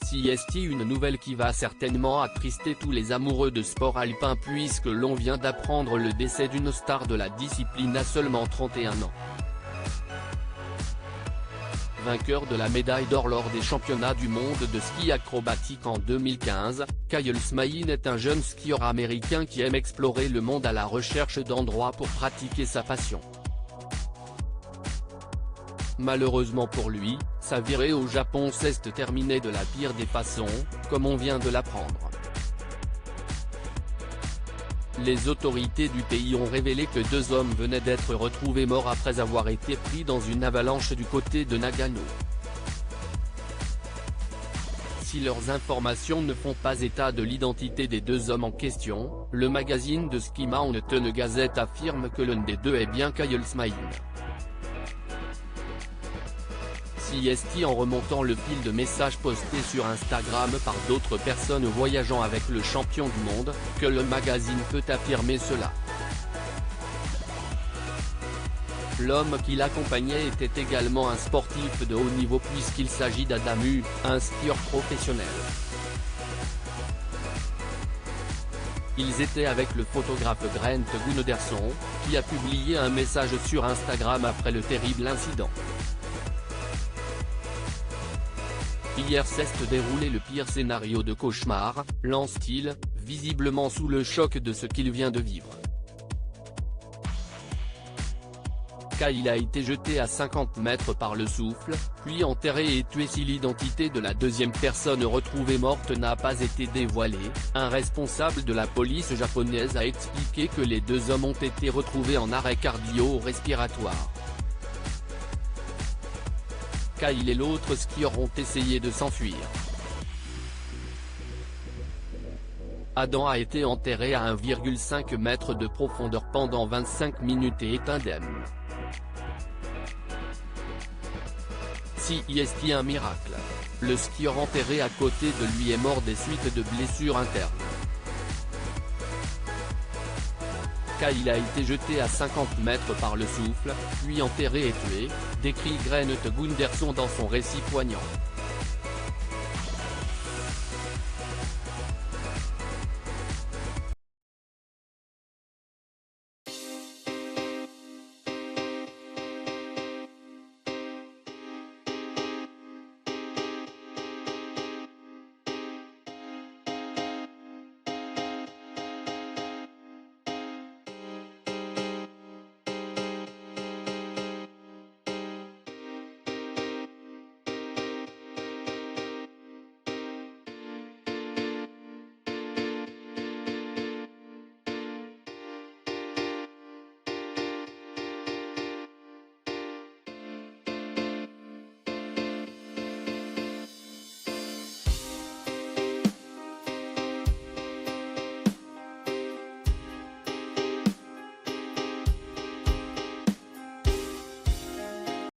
CST, une nouvelle qui va certainement attrister tous les amoureux de sport alpin puisque l'on vient d'apprendre le décès d'une star de la discipline à seulement 31 ans. Vainqueur de la médaille d'or lors des championnats du monde de ski acrobatique en 2015, Kyle Smaine est un jeune skieur américain qui aime explorer le monde à la recherche d'endroits pour pratiquer sa passion. Malheureusement pour lui, sa virée au Japon s'est terminée de la pire des façons, comme on vient de l'apprendre. Les autorités du pays ont révélé que 2 hommes venaient d'être retrouvés morts après avoir été pris dans une avalanche du côté de Nagano. Si leurs informations ne font pas état de l'identité des 2 hommes en question, le magazine de Ski Mountain Gazette affirme que l'un des 2 est bien Kyle Smaine. CST en remontant le fil de messages postés sur Instagram par d'autres personnes voyageant avec le champion du monde, que le magazine peut affirmer cela. L'homme qui l'accompagnait était également un sportif de haut niveau puisqu'il s'agit d'Adamu, un skieur professionnel. Ils étaient avec le photographe Grant Gunderson, qui a publié un message sur Instagram après le terrible incident. Hier s'est déroulé le pire scénario de cauchemar, lance-t-il, visiblement sous le choc de ce qu'il vient de vivre. Kyle a été jeté à 50 mètres par le souffle, puis enterré et tué. Si l'identité de la 2e personne retrouvée morte n'a pas été dévoilée, un responsable de la police japonaise a expliqué que les 2 hommes ont été retrouvés en arrêt cardio-respiratoire. Kyle et l'autre skieur ont essayé de s'enfuir. Adam a été enterré à 1,5 m de profondeur pendant 25 minutes et est indemne. CST, un miracle. Le skieur enterré à côté de lui est mort des suites de blessures internes. Kyle a été jeté à 50 mètres par le souffle, puis enterré et tué, décrit Grant Gunderson dans son récit poignant.